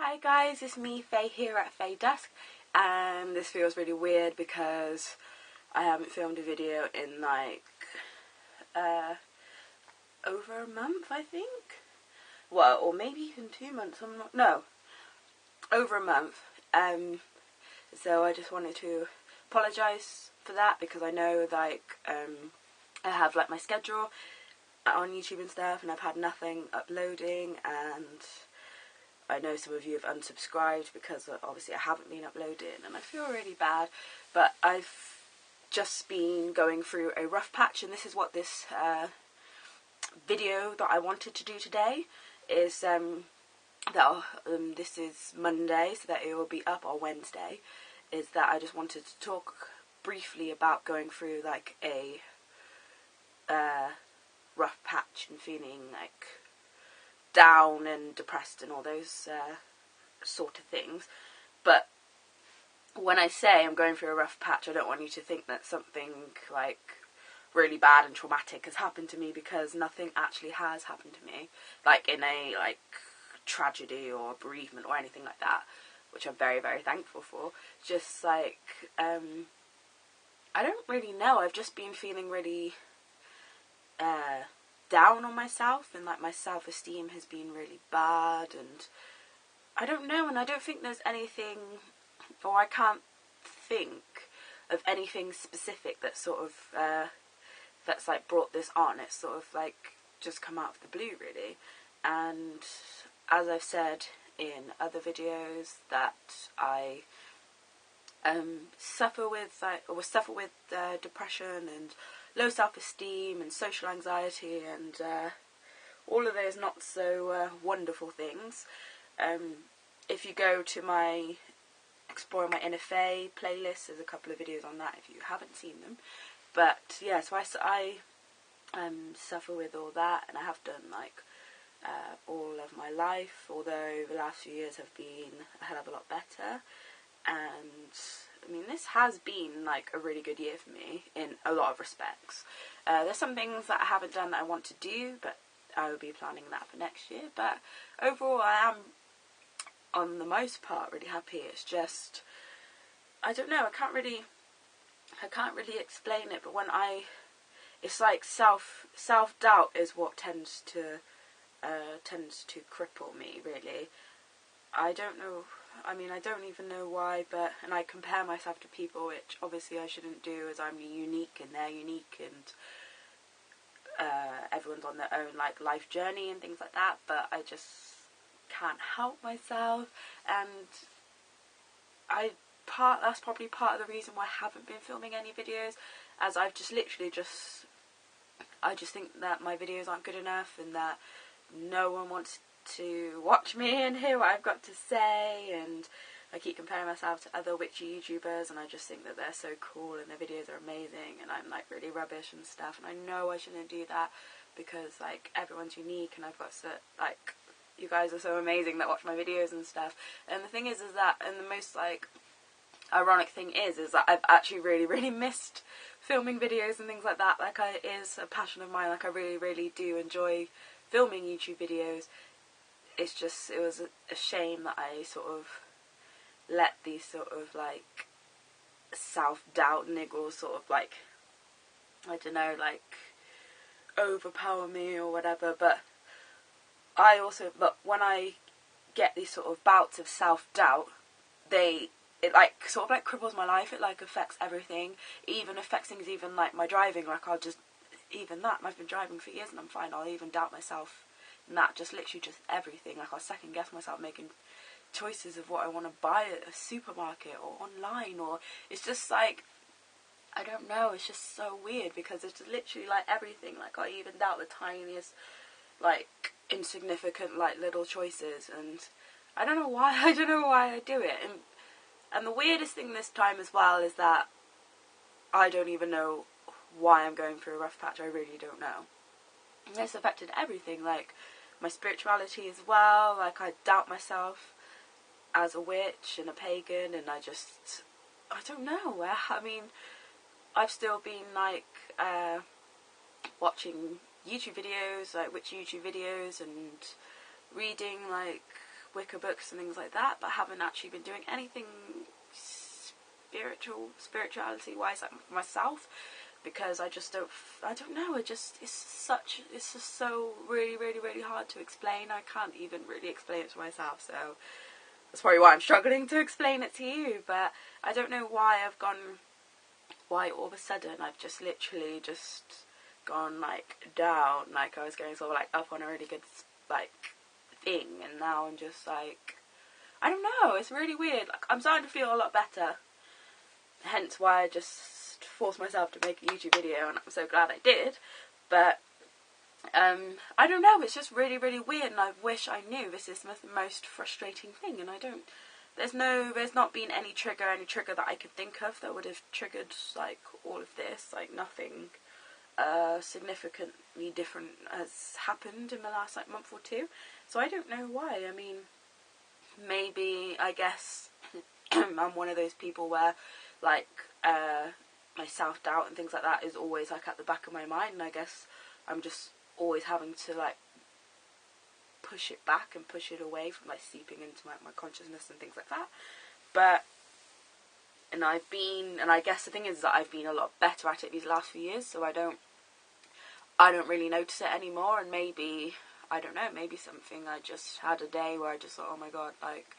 Hi guys, it's me, Faye, here at Faye Dusk, and this feels really weird because I haven't filmed a video in like over a month, I think. Well, or maybe even 2 months. No, over a month. So I just wanted to apologise for that because I know like I have like my schedule on YouTube and stuff, and I've had nothing uploading, and I know some of you have unsubscribed because obviously I haven't been uploading, and I feel really bad. But I've just been going through a rough patch, and this is what this video that I wanted to do today is. This is Monday, so that it will be up on Wednesday. Is that I just wanted to talk briefly about going through like a rough patch and feeling like down and depressed and all those sort of things. But when I say I'm going through a rough patch, I don't want you to think that something like really bad and traumatic has happened to me, because nothing actually has happened to me, like in a like tragedy or bereavement or anything like that, which I'm very, very thankful for. Just like I don't really know, I've just been feeling really down on myself, and like my self-esteem has been really bad, and I don't know, and I don't think there's anything, or I can't think of anything specific that sort of that's like brought this on. It's sort of like just come out of the blue, really. And as I've said in other videos, that I suffer with depression and low self-esteem and social anxiety and all of those not so wonderful things. If you go to my Exploring My Inner Fae playlist, there's a couple of videos on that if you haven't seen them. But yeah, so I suffer with all that, and I have done like all of my life, although the last few years have been a hell of a lot better. And I mean, this has been like a really good year for me in a lot of respects. There's some things that I haven't done that I want to do, but I will be planning that for next year. But overall, I am, on the most part, really happy. It's just, I don't know, I can't really explain it, but it's like self-doubt is what tends to cripple me, really. I don't know, I mean, I don't even know why, and I compare myself to people, which obviously I shouldn't do, as I'm unique and they're unique, and everyone's on their own like life journey and things like that, but I just can't help myself, and that's probably part of the reason why I haven't been filming any videos, as I've just literally I just think that my videos aren't good enough, and that no one wants to watch me and hear what I've got to say, and I keep comparing myself to other witchy YouTubers, and I just think that they're so cool and their videos are amazing, and I'm like really rubbish and stuff, and I know I shouldn't do that, because like everyone's unique, and I've got like, you guys are so amazing that watch my videos and stuff. And the thing is that, and the most like ironic thing is that I've actually really, really missed filming videos and things like that. Like, it is a passion of mine. Like, I really, really do enjoy filming YouTube videos. It's just, it was a shame that I sort of let these sort of like self-doubt niggles sort of like, I don't know, like overpower me or whatever. But when I get these sort of bouts of self-doubt, it like sort of like cripples my life. It like affects everything. It even affects things, even like my driving. Like, I've been driving for years and I'm fine. I'll even doubt myself, and that just literally just everything. Like, I'll second guess myself making choices of what I want to buy at a supermarket or online, or it's just like, I don't know, it's just so weird, because it's literally like everything. Like, I even doubt the tiniest like insignificant like little choices, and I don't know why I do it. And the weirdest thing this time as well is that I don't even know why I'm going through a rough patch. I really don't know. And it's affected everything, like my spirituality as well. Like, I doubt myself as a witch and a pagan, and I don't know. I mean, I've still been like watching YouTube videos, like witch YouTube videos, and reading like Wicca books and things like that, but I haven't actually been doing anything spirituality wise, like myself, because I just I don't know, it's just so really, really, really hard to explain. I can't even really explain it to myself, so that's probably why I'm struggling to explain it to you. But I don't know why why all of a sudden I've just literally just gone like down, like I was going sort of like up on a really good like thing, and now I'm just like, I don't know, it's really weird. Like, I'm starting to feel a lot better, hence why I just forced myself to make a YouTube video, and I'm so glad I did. But I don't know, it's just really, really weird, and I wish I knew. This is the most frustrating thing, and I don't, there's not been any trigger that I could think of that would have triggered like all of this. Like, nothing significantly different has happened in the last like month or two, so I don't know why. I mean, maybe, I guess I'm one of those people where like my self-doubt and things like that is always like at the back of my mind, and I guess I'm just always having to like push it back and push it away from like seeping into my consciousness and things like that. But and I guess the thing is that I've been a lot better at it these last few years, so I don't really notice it anymore. And maybe, I don't know, maybe something, I just had a day where I just thought, oh my god, like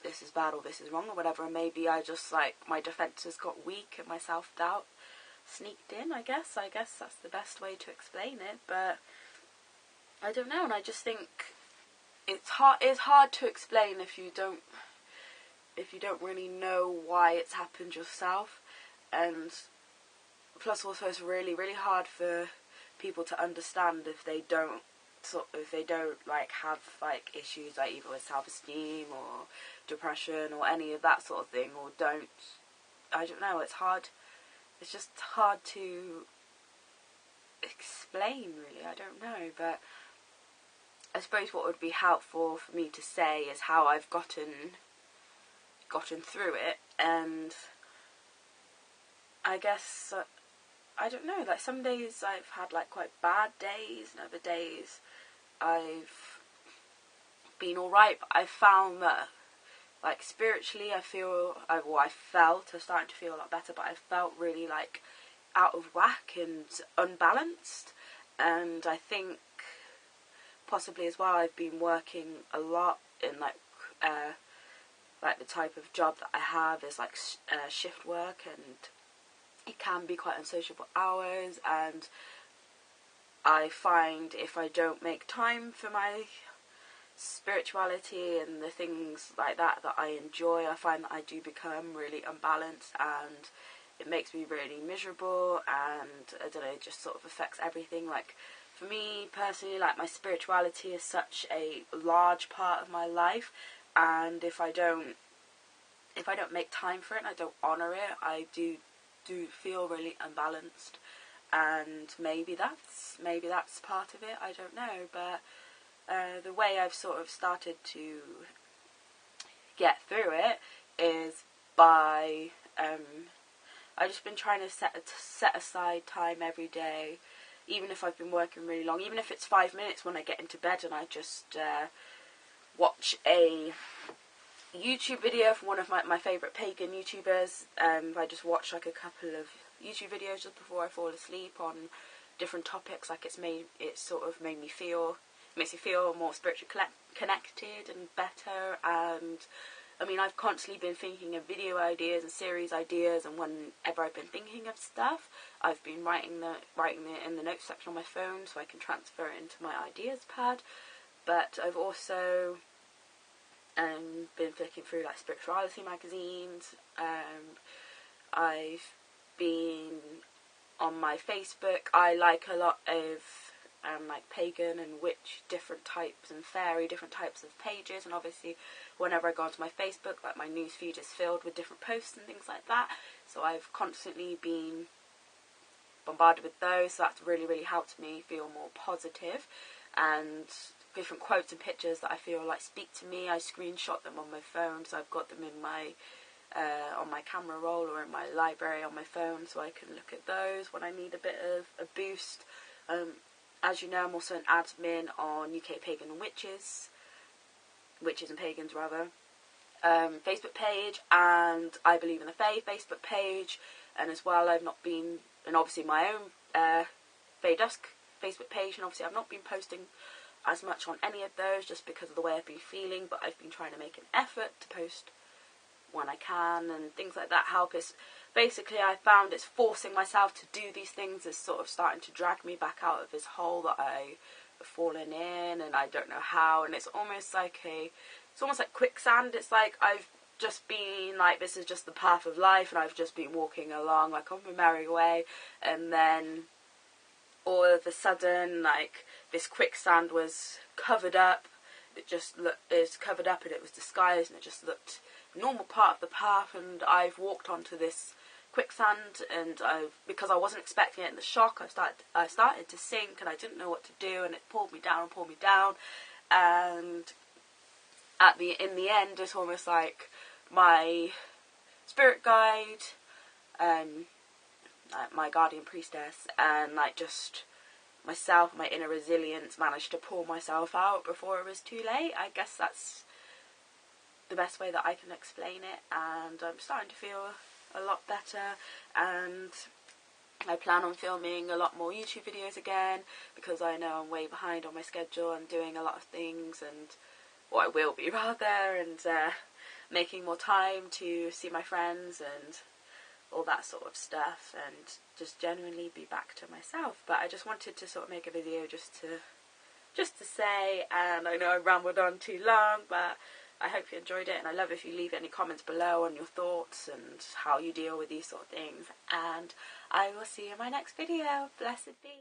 this is bad or this is wrong or whatever, and maybe I just like, my defences got weak and my self-doubt sneaked in. I guess that's the best way to explain it. But I don't know, and I just think it's hard to explain if you don't really know why it's happened yourself. And plus also it's really, really hard for people to understand if they don't like have like issues like either with self-esteem or depression or any of that sort of thing, or I don't know, it's just hard to explain, really. I don't know, but I suppose what would be helpful for me to say is how I've gotten through it. And I guess I don't know, like some days I've had like quite bad days, and other days I've been alright, but I've found that like spiritually I started to feel a lot better, but I felt really like out of whack and unbalanced. And I think possibly as well I've been working a lot in like the type of job that I have is like shift work, and it can be quite unsociable hours, and I find if I don't make time for my spirituality and the things like that I enjoy, I find that I do become really unbalanced, and it makes me really miserable, and I don't know, it just sort of affects everything. Like for me personally, like my spirituality is such a large part of my life, and if I don't make time for it and I don't honour it, I do feel really unbalanced. And maybe that's part of it, I don't know. But the way I've sort of started to get through it is by I've just been trying to set aside time every day, even if I've been working really long, even if it's 5 minutes when I get into bed, and I just watch a YouTube video from one of my favourite pagan YouTubers. I just watch like a couple of YouTube videos just before I fall asleep on different topics. Like it makes me feel more spiritually connected and better. And I mean, I've constantly been thinking of video ideas and series ideas, and whenever I've been thinking of stuff, I've been writing it in the notes section on my phone so I can transfer it into my ideas pad. But I've also been flicking through like spirituality magazines. I've been on my Facebook. I like a lot of like pagan and witch, different types, and fairy, different types of pages. And obviously whenever I go onto my Facebook, like my newsfeed is filled with different posts and things like that, so I've constantly been bombarded with those. So that's really, really helped me feel more positive. And different quotes and pictures that I feel like speak to me, I screenshot them on my phone, so I've got them in my on my camera roll or in my library on my phone, so I can look at those when I need a bit of a boost. as you know, I'm also an admin on UK Pagan and Witches and Pagans rather, Facebook page, and I Believe in the Fae Facebook page, and as well I've not been, and obviously my own Fae Dusk Facebook page, and obviously I've not been posting as much on any of those just because of the way I've been feeling, but I've been trying to make an effort to post when I can, and things like that help. It's basically, I found it's forcing myself to do these things is sort of starting to drag me back out of this hole that I have fallen in, and I don't know how, and it's almost like quicksand. It's like I've just been like, this is just the path of life, and I've just been walking along like on my merry way, and then all of a sudden, like, this quicksand was covered up. It just is covered up, and it was disguised, and it just looked normal part of the path, and I've walked onto this quicksand, and because I wasn't expecting it in the shock, I started to sink, and I didn't know what to do, and it pulled me down, and in the end, it's almost like my spirit guide, my guardian priestess, and like just myself, my inner resilience, managed to pull myself out before it was too late. I guess that's the best way that I can explain it, and I'm starting to feel a lot better, and I plan on filming a lot more YouTube videos again, because I know I'm way behind on my schedule and doing a lot of things, and I will be rather, and making more time to see my friends and all that sort of stuff, and just genuinely be back to myself. But I just wanted to sort of make a video just to say, and I know I rambled on too long, but I hope you enjoyed it, and I love if you leave any comments below on your thoughts and how you deal with these sort of things, and I will see you in my next video. Blessed be.